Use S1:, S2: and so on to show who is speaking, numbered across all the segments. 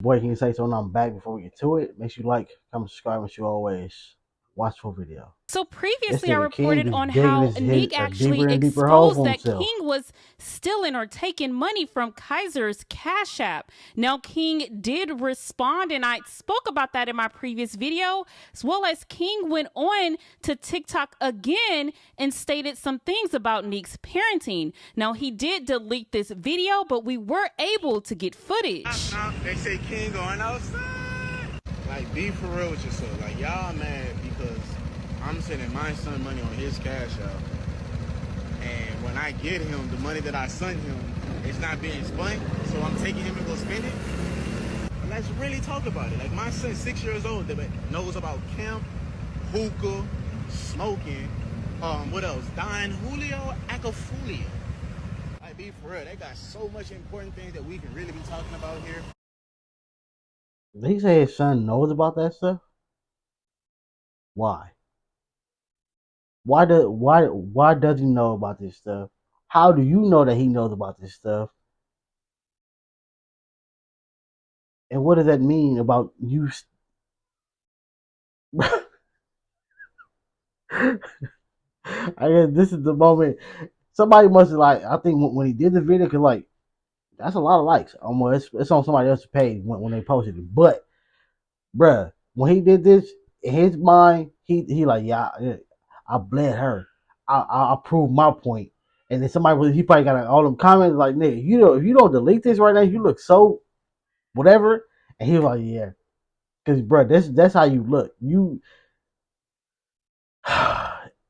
S1: Boy, can you say something? I'm back. Before we get to it, make sure you like, comment, subscribe, and you always watch full video.
S2: So
S1: This
S2: previously I
S1: nigga King
S2: reported
S1: is
S2: on
S1: digging
S2: how
S1: his
S2: Nique
S1: a
S2: actually
S1: deeper and deeper hole
S2: exposed
S1: for
S2: that King
S1: himself.
S2: was stealing or taking money from Kaiser's Cash App. Now King did respond, and I spoke about that in my previous video, as well as King went on to TikTok again and stated some things about Nique's parenting. Now he did delete this video, but we were able to get footage.
S3: They say King going outside. Like, be for real with yourself. Like, y'all mad because I'm sending my son money on his cash out. And when I get him, the money that I sent him, it's not being spent. So I'm taking him to go spend it. And let's really talk about it. Like, my son's 6 years old that knows about camp, hookah, smoking, what else? Don Julio, Acafulio. Like, be for real. They got so much important things that we can really be talking about here.
S1: Did he say his son knows about that stuff? Why? Why does he know about this stuff? How do you know that he knows about this stuff? And what does that mean about you? I guess this is the moment. Somebody must have, like, I think when he did the video, cause like that's a lot of likes. Almost it's on somebody else's page when they posted it. But bruh, when he did this, in his mind, he like, yeah, I bled her. I proved my point. And then he probably got all them comments like, nigga, if you don't delete this right now, you look so whatever. And he was like, yeah, because bruh, that's how you look. You,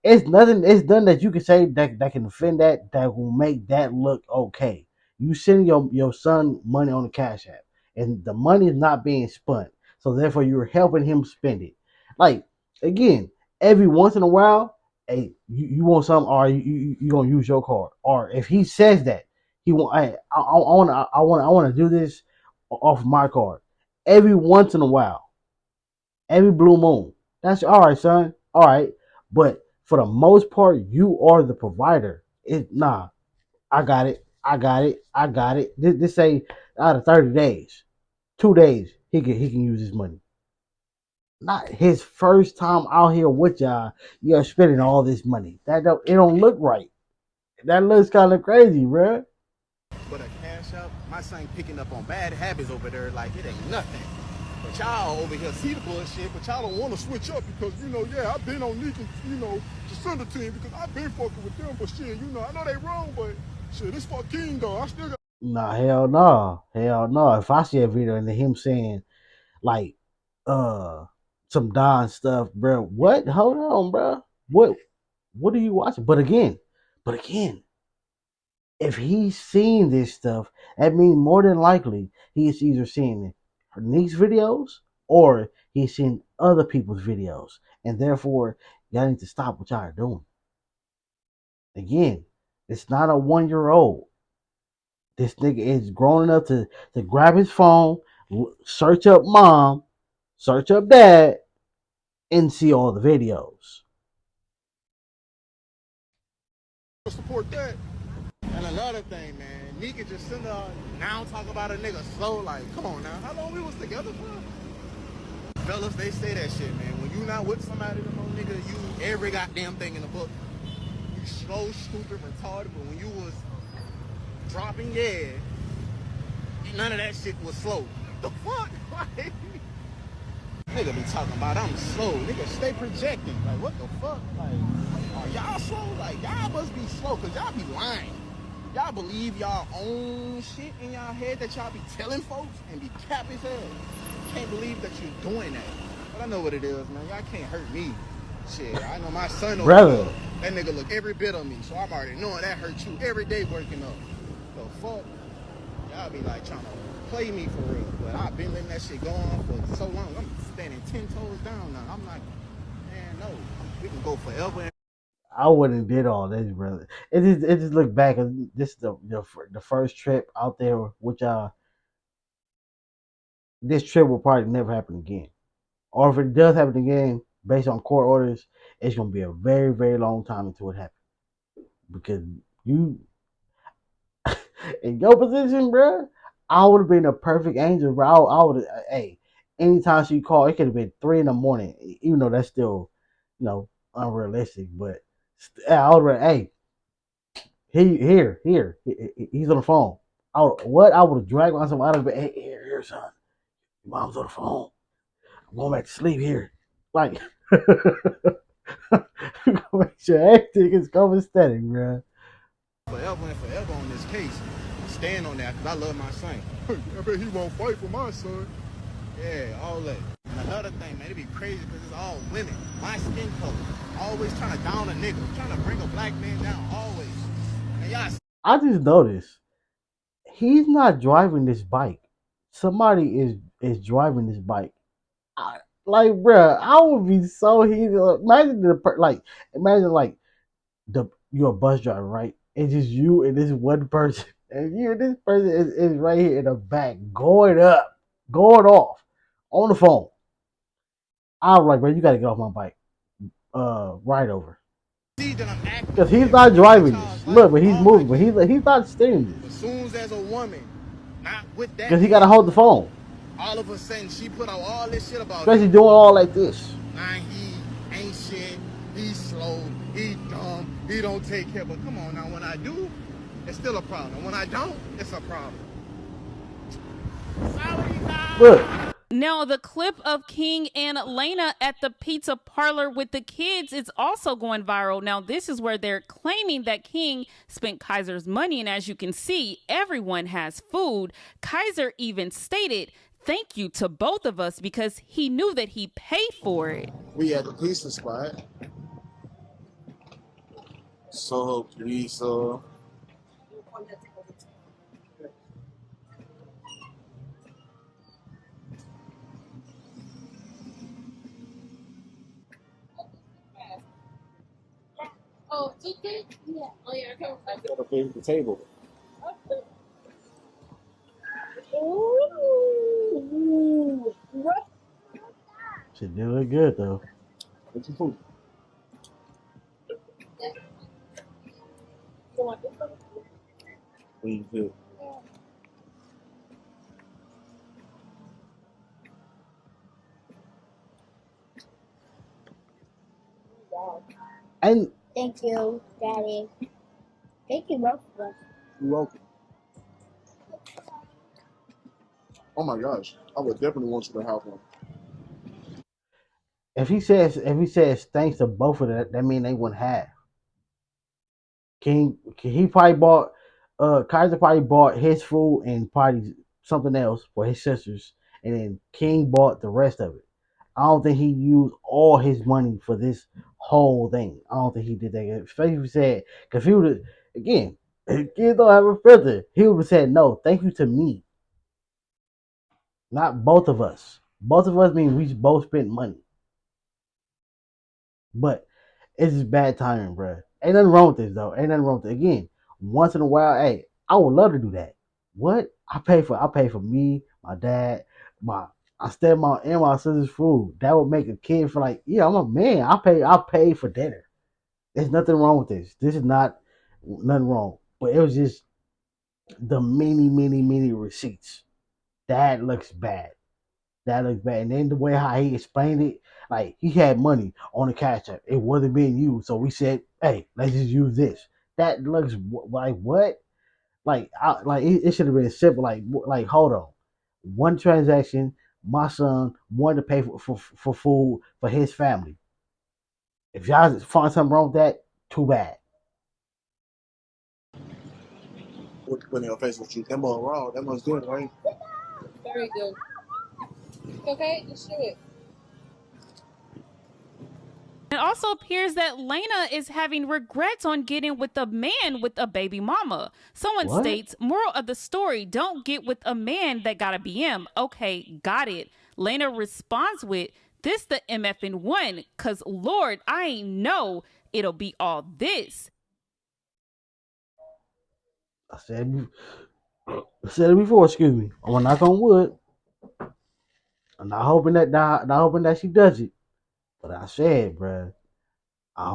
S1: it's nothing. It's nothing that you can say that can offend that will make that look okay. You send your son money on the Cash App, and the money is not being spent, so therefore you're helping him spend it. Like, again, every once in a while, hey, you want something, or you gonna use your card, or if he says that he want, hey, I want to do this off my card. Every once in a while, every blue moon. That's all right, son. All right, but for the most part, you are the provider. Nah. I got it. I got it. I got it. This say out of 30 days, 2 days he can use his money. Not his first time out here with y'all. You're spending all this money. It don't look right. That looks kind of crazy, bro.
S3: But a cash out, my son picking up on bad habits over there like it ain't nothing. But y'all over here see the bullshit, but y'all don't want to switch up because, yeah, I've been on Nique, to send it to him because I've been fucking with them. But shit, I know they wrong, but shit, this for King though. I still got.
S1: Nah, hell no. Hell no. If I see a video and him saying, like, uh, some Don stuff, bro, what? Hold on, bro. What are you watching? But again, if he's seeing this stuff, that means more than likely he's either seeing Nique's videos or he's seeing other people's videos. And therefore, y'all need to stop what y'all are doing. Again, it's not a 1 year old. This nigga is grown enough to grab his phone, search up mom, search up dad, and see all the videos.
S3: Support that. And another thing, man, Nique just sitting there now talk about a nigga slow. Like, come on now, how long we was together for? Fellas, they say that shit, man. When you not with somebody, nigga, you every goddamn thing in the book. You slow, stupid, retarded. But when you was dropping, yeah, none of that shit was slow. The fuck? Like, nigga be talking about I'm slow. Nigga stay projecting. Like, what the fuck? Like, are y'all slow? Like, y'all must be slow because y'all be lying. Y'all believe y'all own shit in y'all head that y'all be telling folks and be cap as hell. Can't believe that you're doing that. But I know what it is, man. Y'all can't hurt me. Shit, I know my son over
S1: Brother.
S3: there, that nigga look every bit of me. So I'm already knowing that hurt you every day working up. The fuck? Y'all be like trying to play me for real. But I've been letting that shit go on for so long. I'm standing 10 toes down now. I'm like, man, no. We can go forever.
S1: I wouldn't did all this, brother. It just look back and this is the first trip out there with y'all. This trip will probably never happen again. Or if it does happen again, based on court orders, it's gonna be a very, very long time until it happens. Because you in your position, bro, I would have been a perfect angel, bro. I would have, hey, anytime she called, it could have been 3 in the morning, even though that's still, unrealistic. But I would have, hey, he's on the phone. I would have dragged myself out of bed. Hey, here, son. Your mom's on the phone. I'm going back to sleep here. Like, make sure everything is copacetic, bro.
S3: Forever and forever on this case. Stand on that because I love my son. I bet he won't fight for my son. Yeah, all that. And another thing, man, it'd be crazy because it's all women. My skin color. Always trying to down a nigga. Trying to bring a black man down. Always. And y'all.
S1: I just noticed he's not driving this bike. Somebody is driving this bike. Like, bruh, I would be so heated. Imagine like you're a bus driver, right? It's just you and this one person, and this person is right here in the back, going off on the phone. I was like, bro, you gotta get off my bike. Right over. Because he's not driving this. Look, but he's moving, but he's not steering this.
S3: As soon as a woman, not with that.
S1: Because he gotta hold the phone.
S3: All of a sudden, she put out all this shit about
S1: especially him. Doing all like this.
S3: Nah, he ain't shit. He's slow. He dumb. He don't take care. But come on now, when I do, it's still a problem. When I don't, it's a problem.
S1: Look.
S2: Now, the clip of King and Laina at the pizza parlor with the kids is also going viral. Now, this is where they're claiming that King spent Kaiser's money. And as you can see, everyone has food. Kaiser even stated, "Thank you to both of us," because he knew that he paid for it.
S3: We at the pizza spot. So, pizza.
S4: Oh, okay. Yeah. Oh, yeah.
S3: Gotta pay the table.
S4: Ooh.
S1: Should do it good though.
S3: What's your food? Please do.
S1: And
S4: thank you, Daddy. Thank you both of us.
S3: You're welcome. Oh my gosh, I would definitely want you to have one.
S1: If he says thanks to both of them, that means they wouldn't have. He probably bought Kaiser probably bought his food and probably something else for his sisters, and then King bought the rest of it. I don't think he used all his money for this whole thing. I don't think he did that. Especially if he said, because he would again, kids don't have a filter. He would have said no, thank you to me, not both of us. Both of us mean we both spent money. But it's just bad timing, bro. Ain't nothing wrong with this though. Ain't nothing wrong with it. Again, once in a while, hey, I would love to do that. What? I pay for me, my dad, my stepmom, and my sister's food. That would make a kid feel like, yeah, I'm a man. I pay for dinner. There's nothing wrong with this. This is not nothing wrong. But it was just the many receipts. That looks bad. That looks bad. And then the way how he explained it, like he had money on the cash app. It wasn't being used. So we said, hey, let's just use this. That looks like what? Like it should have been simple. Like hold on. One transaction, my son wanted to pay for food for his family. If y'all find something wrong with that, too bad.
S3: What you put in your face with you? That must raw. That must good, right?
S4: Very good. Okay, let's do it.
S2: It also appears that Laina is having regrets on getting with a man with a baby mama. Someone states, moral of the story, don't get with a man that got a BM. Okay, got it. Laina responds with, this the MFN one, cause Lord, I ain't know it'll be all this.
S1: I said it before, excuse me. I'm gonna knock on wood. I'm not hoping that she does it. But I said, bruh, I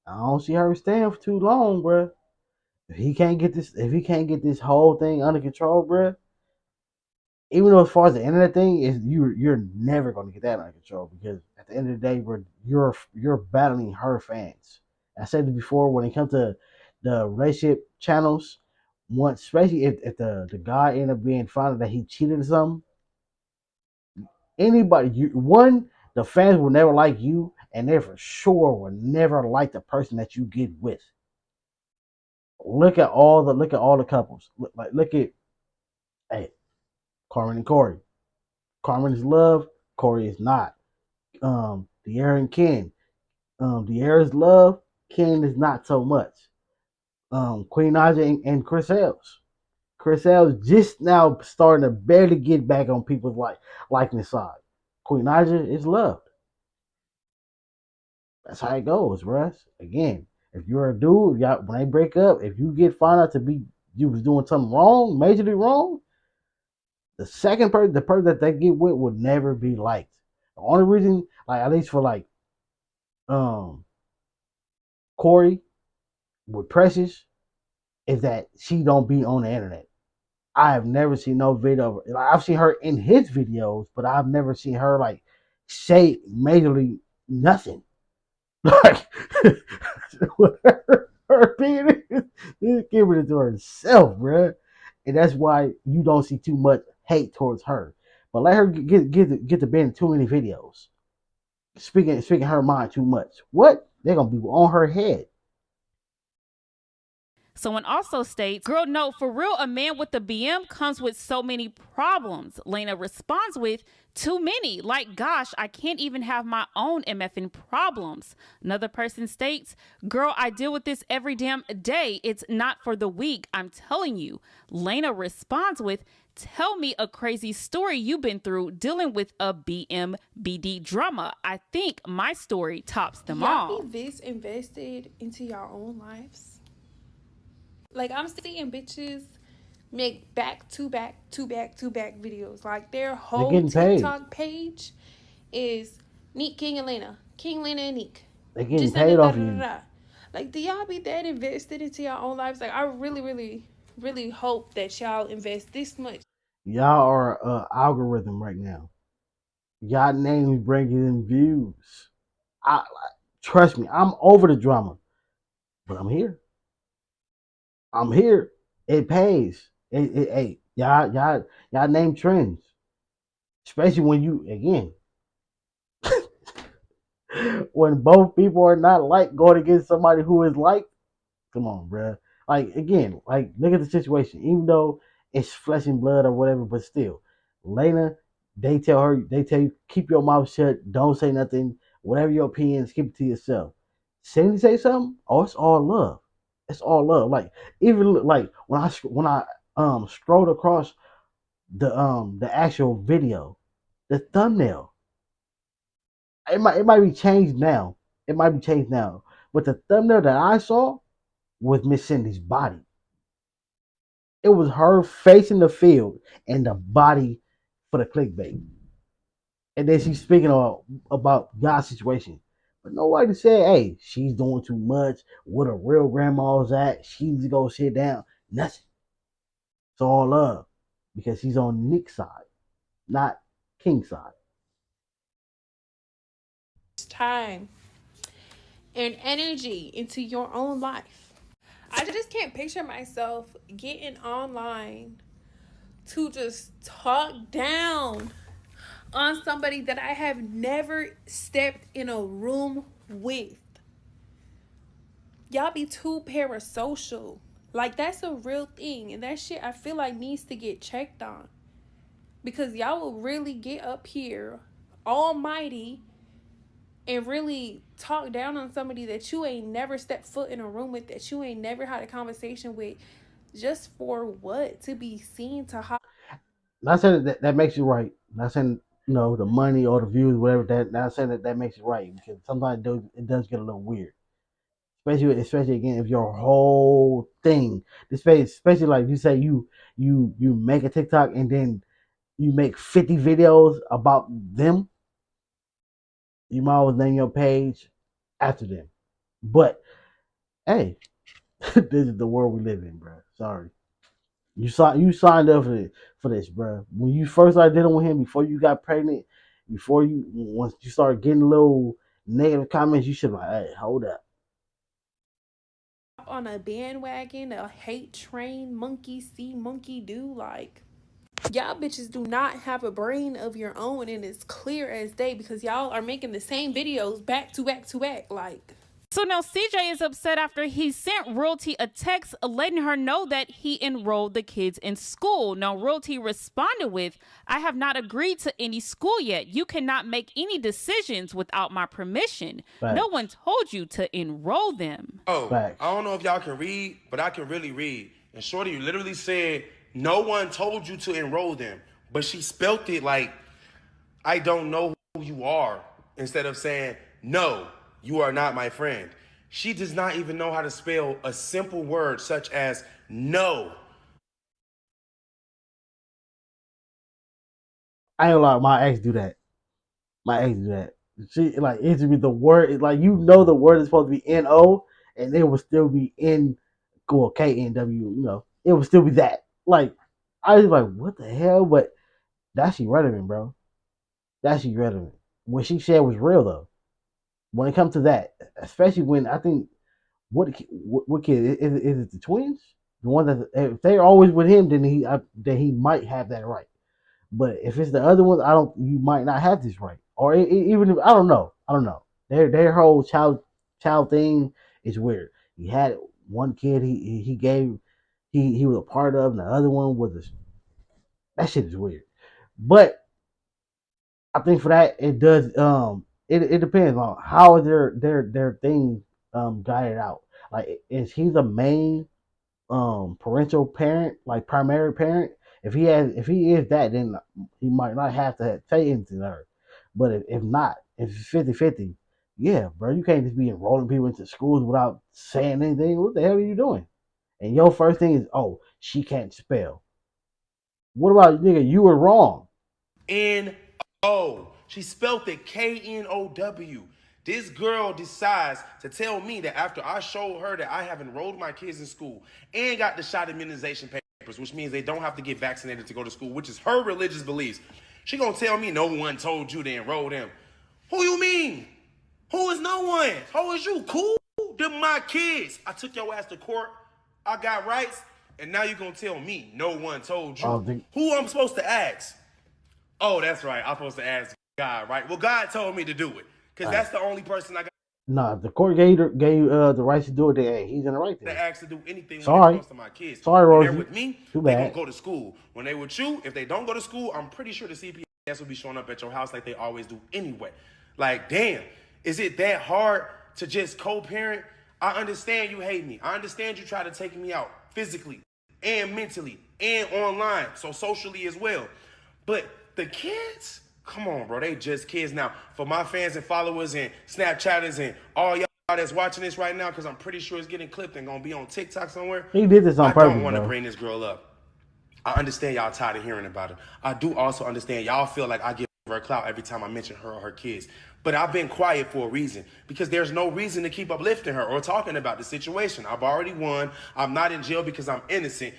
S1: don't see her staying for too long, bruh. if he can't get this whole thing under control, bruh, even though as far as the internet thing is, you're never gonna get that under control because at the end of the day, you're battling her fans. I said it before when it comes to the relationship channels, once especially if the guy ended up being found out that he cheated or something, the fans will never like you, and they for sure will never like the person that you get with. Look at all the couples. Look at hey Carmen and Corey. Carmen is love. Corey is not. De'Ara and Ken. De'Ara's love. Ken is not so much. Queen Naja and Chris Helms. Chris Helms just now starting to barely get back on people's likeness side. Queen Naja is loved. That's how it goes, bruh. Again, if you're a dude, when they break up, if you get found out to be you was doing something wrong, majorly wrong, the second person, the person that they get with, would never be liked. The only reason, like at least for um Corey with Precious, is that she don't be on the internet. I have never seen no video. I've seen her in his videos, but I've never seen her like say majorly nothing. Like her opinion is giving it to herself, bruh. And that's why you don't see too much hate towards her. But let her get to being in too many videos. Speaking her mind too much. What? They're gonna be on her head.
S2: Someone also states, girl, no, for real, a man with a BM comes with so many problems. Laina responds with, too many. Like, gosh, I can't even have my own MFing problems. Another person states, girl, I deal with this every damn day. It's not for the weak. I'm telling you. Laina responds with, tell me a crazy story you've been through dealing with a BMBD drama. I think my story tops them all.
S4: Y'all be this invested into your own lives? Like, I'm seeing bitches make back-to-back videos. Like, their whole TikTok page is Nique, King, and Laina. King, Laina, and Nique.
S1: They're getting paid off you.
S4: Like, do y'all be that invested into your own lives? Like, I really, really, really hope that y'all invest this much.
S1: Y'all are algorithm right now. Y'all names bringing in views. Trust me, I'm over the drama, but I'm here. I'm here. It pays. Hey, y'all name trends, especially when you again when both people are not like going against somebody who is like. Come on, bruh. Like again, like look at the situation. Even though it's flesh and blood or whatever, but still, Laina, they tell you keep your mouth shut, don't say nothing. Whatever your opinions, keep it to yourself. Sandy say something, oh, it's all love. It's all love. Like even like when I scrolled across the actual video, the thumbnail, it might be changed now. It might be changed now, but the thumbnail that I saw was Miss Cindy's body. It was her facing the field and the body for the clickbait. And then she's speaking about God's situation. But nobody said, hey, she's doing too much. What a real grandma's at. She needs to go sit down. Nothing. It's all love. Because she's on Nique's side, not King's side.
S4: Time and energy into your own life. I just can't picture myself getting online to just talk down on somebody that I have never stepped in a room with. Y'all be too parasocial. Like, that's a real thing. And that shit, I feel like, needs to get checked on. Because y'all will really get up here, almighty, and really talk down on somebody that you ain't never stepped foot in a room with, that you ain't never had a conversation with, just for what? To be seen, to how?
S1: Not saying that makes you right. Not saying, the money or the views, whatever. Not saying that makes it right. Because sometimes it does get a little weird. Especially again, if your whole thing, especially like you say you make a TikTok and then you make 50 videos about them, you might as well name your page after them. But hey, This is the world we live in, bro. Sorry. You signed up for this, bro. When you first started dealing with him, before you got pregnant, once you started getting little negative comments, you should like, hey, hold up.
S4: On a bandwagon, a hate train, monkey see, monkey do. Like, y'all bitches do not have a brain of your own, and it's clear as day because y'all are making the same videos back to back to back. Like,
S2: so now CJ is upset after he sent Royalty a text letting her know that he enrolled the kids in school. Now Royalty responded with, I have not agreed to any school yet. You cannot make any decisions without my permission.
S1: Facts.
S2: No one told you to enroll them.
S5: Oh,
S1: Facts.
S5: I don't know if y'all can read, but I can really read. And Shorty literally said, no one told you to enroll them. But she spelt it like, I don't know who you are, instead of saying, no, you are not my friend. She does not even know how to spell a simple word such as no.
S1: I ain't gonna lie, my ex do that. My ex do that. She like it should be the word. Like the word is supposed to be N-O, and it will still be K-N-W. It will still be that. Like I was like, what the hell? But that's irrelevant, bro. That's irrelevant. What she said was real though. When it comes to that, especially when I think what kid is it the twins? The one that if they're always with him, then he might have that right. But if it's the other ones, you might not have this right. Or even if I don't know. Their whole child thing is weird. He had one kid he gave he was a part of, and the other one was that shit is weird. But I think for that it does it depends on how is their thing guided out. Like is he the main parental parent, like primary parent? If he is that, then he might not have to say anything to her. But if not, if it's 50-50, yeah, bro, you can't just be enrolling people into schools without saying anything. What the hell are you doing? And your first thing is, oh, she can't spell. What about nigga? You were wrong.
S5: N-O. She spelled it K-N-O-W. This girl decides to tell me that after I showed her that I have enrolled my kids in school and got the shot immunization papers, which means they don't have to get vaccinated to go to school, which is her religious beliefs, she gonna tell me no one told you to enroll them. Who you mean? Who is no one? Who is you? Cool? Them my kids. I took your ass to court. I got rights. And now you gonna tell me no one told you. Who I'm supposed to ask? Oh, that's right. I'm supposed to ask God, right? Well, God told me to do it. Because that's the only person I got.
S1: Nah, if the court gave you the right to do it, then he's in the right there.
S5: To ask to do anything when it comes to my kids.
S1: Sorry, Rosie.
S5: When they're with me, they're going to go to school. When they with you, if they don't go to school, I'm pretty sure the CPS will be showing up at your house like they always do anyway. Like, damn, is it that hard to just co-parent? I understand you hate me. I understand you try to take me out physically and mentally and online, so socially as well. But the kids, come on, bro. They just kids now. For my fans and followers and Snapchatters and all y'all that's watching this right now, because I'm pretty sure it's getting clipped and going to be on TikTok somewhere.
S1: He did this on purpose,
S5: I don't want to bring this girl up. I understand y'all tired of hearing about her. I do also understand y'all feel like I give her clout every time I mention her or her kids. But I've been quiet for a reason, because there's no reason to keep uplifting her or talking about the situation. I've already won. I'm not in jail because I'm innocent.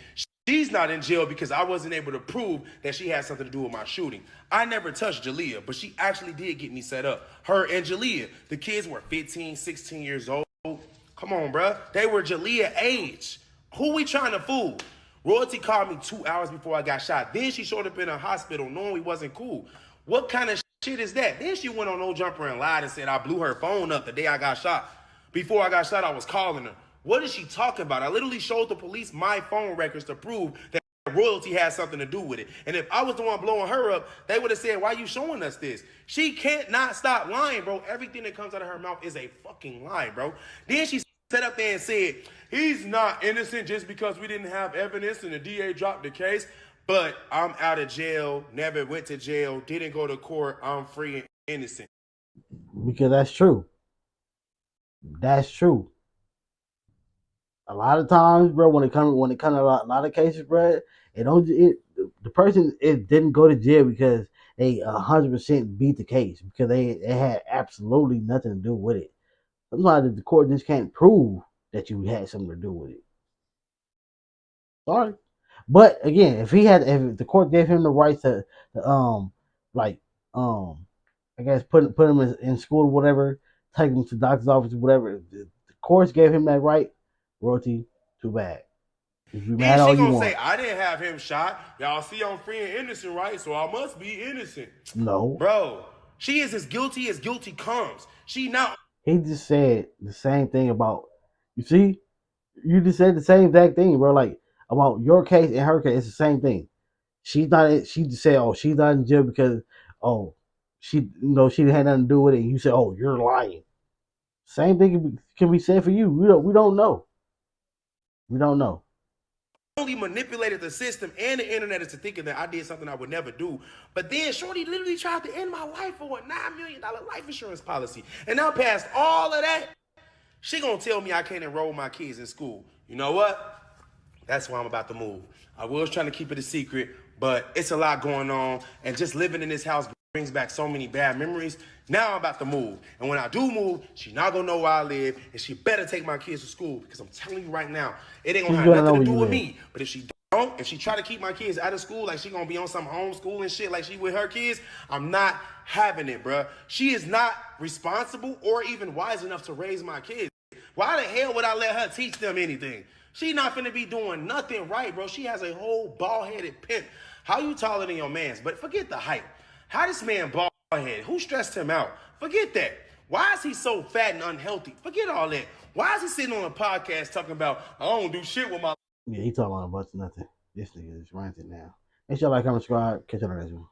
S5: She's not in jail because I wasn't able to prove that she had something to do with my shooting. I never touched Jalea, but she actually did get me set up. Her and Jalea, the kids were 15, 16 years old. Come on, bruh. They were Jalea age. Who we trying to fool? Royalty called me 2 hours before I got shot. Then she showed up in a hospital knowing we wasn't cool. What kind of shit is that? Then she went on No Jumper and lied and said I blew her phone up the day I got shot. Before I got shot, I was calling her. What is she talking about? I literally showed the police my phone records to prove that Royalty had something to do with it. And if I was the one blowing her up, they would have said, why are you showing us this? She can't not stop lying, bro. Everything that comes out of her mouth is a fucking lie, bro. Then she sat up there and said, he's not innocent just because we didn't have evidence and the DA dropped the case. But I'm out of jail, never went to jail, didn't go to court. I'm free and innocent.
S1: Because that's true. That's true. A lot of times, bro, when it comes to a lot of cases, bro, the person didn't go to jail because they 100% beat the case, because they had absolutely nothing to do with it. Sometimes the court just can't prove that you had something to do with it. Sorry. But again, if the court gave him the right to like I guess put him in school or whatever, take him to doctor's office or whatever, the courts gave him that right, royalty, too bad. You can be mad
S5: Then
S1: all
S5: she
S1: you
S5: gonna
S1: want.
S5: say, I didn't have him shot. Y'all see I'm free and innocent, right? So I must be innocent.
S1: No.
S5: Bro, she is as guilty comes. She not.
S1: He just said the same thing about, you see, you just said the same exact thing, bro. Like about your case and her case, it's the same thing. She's not. She just said, "Oh, she's not in jail because, oh, she she had nothing to do with it." And you said, "Oh, you're lying." Same thing can be said for you. We don't know. We don't know.
S5: Only manipulated the system and the internet into thinking that I did something I would never do. But then Shorty literally tried to end my life for a $9 million life insurance policy. And now past all of that, she gonna tell me I can't enroll my kids in school. You know what? That's why I'm about to move. I was trying to keep it a secret, but it's a lot going on. And just living in this house brings back so many bad memories. Now I'm about to move. And when I do move, she's not gonna know where I live, and she better take my kids to school, because I'm telling you right now, it ain't gonna have nothing to do with me. But if she don't, if she try to keep my kids out of school, like she gonna be on some homeschooling shit like she with her kids, I'm not having it, bruh. She is not responsible or even wise enough to raise my kids. Why the hell would I let her teach them anything? She not finna be doing nothing right, bro. She has a whole bald-headed pimp. How you taller than your mans? But forget the height. How this man bald-headed? Who stressed him out? Forget that. Why is he so fat and unhealthy? Forget all that. Why is he sitting on a podcast talking about, I don't do shit with my...
S1: Yeah, he talking about a bunch of nothing. This nigga is ranting now. Make sure you like, comment, subscribe. Catch you on the next one.